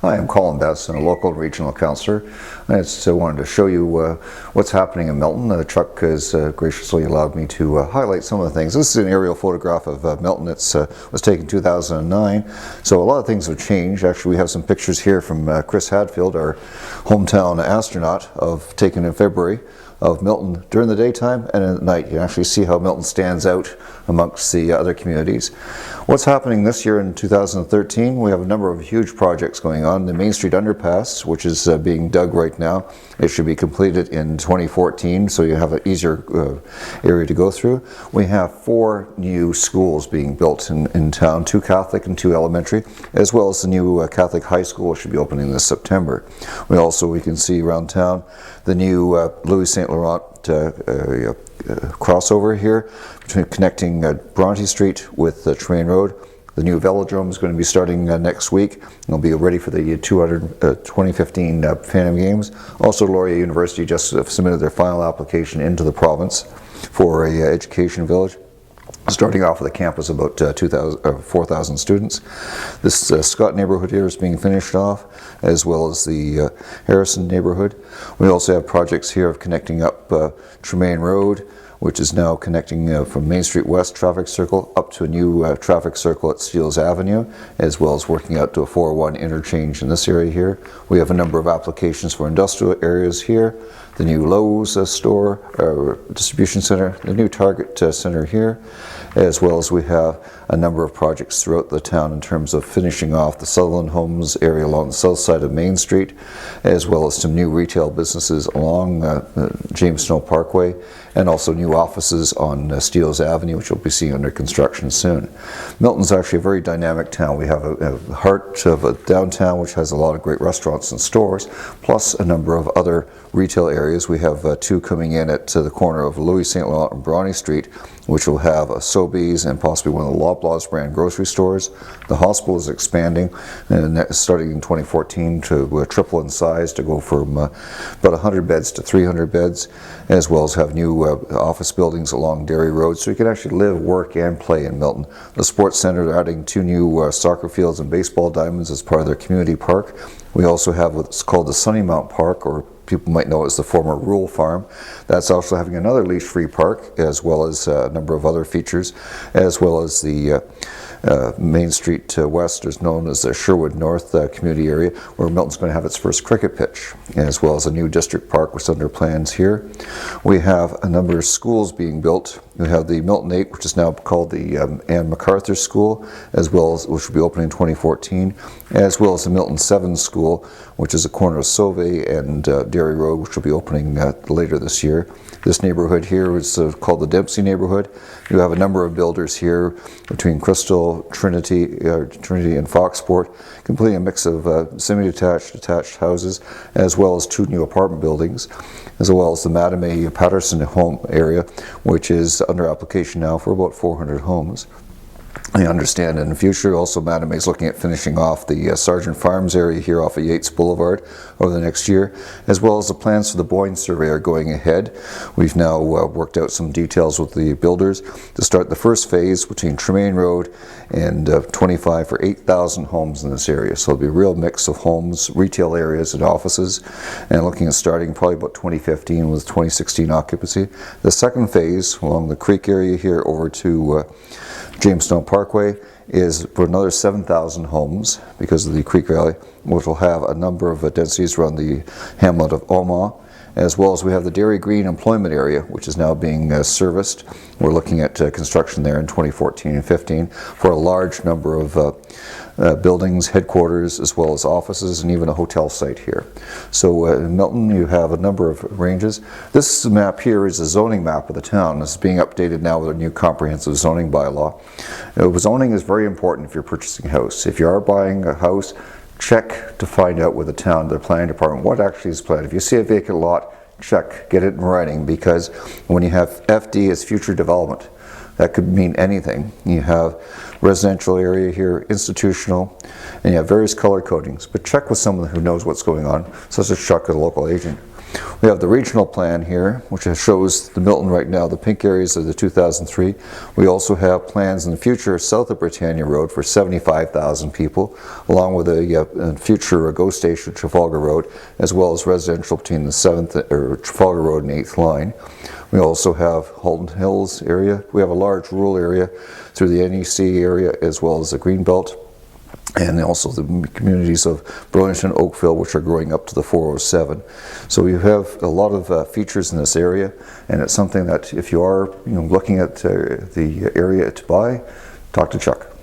Hi, I'm Colin, a local regional councillor. I just wanted to show you what's happening in Milton. Chuck has graciously allowed me to highlight some of the things. This is an aerial photograph of Milton. It was taken in 2009, so a lot of things have changed. Actually, we have some pictures here from Chris Hadfield, our hometown astronaut, taken in February, of Milton during the daytime and at night. You can actually see how Milton stands out amongst the other communities. What's happening this year in 2013? We have a number of huge projects going on. The Main Street Underpass, which is being dug right now, it should be completed in 2014, so you have an easier area to go through. We have 4 new schools being built in town, 2 Catholic and 2 elementary, as well as the new Catholic high school should be opening this September. We can see around town the new Louis St. Laurent crossover here, connecting Bronte Street with Tremaine Road. The new velodrome is going to be starting next week. It'll be ready for the 2015 Phantom Games. Also, Laurier University just submitted their final application into the province for a education village, starting off with a campus of about 4,000 students. This Scott neighborhood here is being finished off, as well as the Harrison neighborhood. We also have projects here of connecting up Tremaine Road, which is now connecting from Main Street West traffic circle up to a new traffic circle at Steeles Avenue, as well as working out to a 401 interchange in this area here. We have a number of applications for industrial areas here, the new Lowe's store, distribution center, the new Target center here, as well as we have a number of projects throughout the town in terms of finishing off the Sutherland Homes area along the south side of Main Street, as well as some new retail businesses along James Snow Parkway, and also new offices on Steeles Avenue, which we'll be seeing under construction soon. Milton's actually a very dynamic town. We have a heart of a downtown which has a lot of great restaurants and stores, plus a number of other retail areas. We have 2 coming in at the corner of Louis St. Laurent and Bronte Street, which will have a Sobeys and possibly one of the Loblaws brand grocery stores. The hospital is expanding, starting in 2014 to triple in size, to go from about 100 beds to 300 beds, as well as have new office buildings along Derry Road, so you can actually live, work, and play in Milton. The sports center are adding 2 new soccer fields and baseball diamonds as part of their community park. We also have what's called the Sunnymount Park, or people might know it as the former Rural Farm. That's also having another leash-free park, as well as a number of other features, as well as the Main Street West is known as the Sherwood North community area, where Milton's going to have its first cricket pitch, as well as a new district park which is under plans here. We have a number of schools being built. We have the Milton 8, which is now called the Anne MacArthur School, as well as, which will be opening in 2014, as well as the Milton 7 School, which is a corner of Sauvé and Derry Road, which will be opening later this year. This neighborhood here is called the Dempsey neighborhood. You have a number of builders here between Crystal, Trinity and Foxport, completing a mix of semi-detached, detached houses, as well as 2 new apartment buildings, as well as the Madame Patterson home area, which is under application now for about 400 homes. I understand in the future also Madame is looking at finishing off the Sargent Farms area here off of Yates Boulevard over the next year, as well as the plans for the Boyne survey are going ahead. We've now worked out some details with the builders to start the first phase between Tremaine Road and 25 for 8,000 homes in this area. So it'll be a real mix of homes, retail areas, and offices, and looking at starting probably about 2015 with 2016 occupancy. The second phase along the creek area here over to James Snow Parkway is for another 7,000 homes because of the Creek Valley, which will have a number of densities around the hamlet of Omaha, as well as we have the Derry Green employment area, which is now being serviced. We're looking at construction there in 2014 and 15 for a large number of buildings, headquarters, as well as offices, and even a hotel site here. So in Milton, you have a number of ranges. This map here is a zoning map of the town. This is being updated now with a new comprehensive zoning bylaw. Zoning is very important if you're purchasing a house. If you are buying a house, check to find out with the town, their planning department, what actually is planned. If you see a vacant lot, check, get it in writing, because when you have FD as future development, that could mean anything. You have residential area here, institutional, and you have various color codings, but check with someone who knows what's going on, such as Chuck, a local agent. We have the regional plan here, which shows the Milton right now. The pink areas are the 2003. We also have plans in the future south of Britannia Road for 75,000 people, along with a future GO station Trafalgar Road, as well as residential between the 7th or Trafalgar Road and 8th line. We also have Halton Hills area. We have a large rural area through the NEC area, as well as the Greenbelt, and also the communities of Burlington, Oakville, which are growing up to the 407. So we have a lot of features in this area, and it's something that if you are looking at the area to buy, talk to Chuck.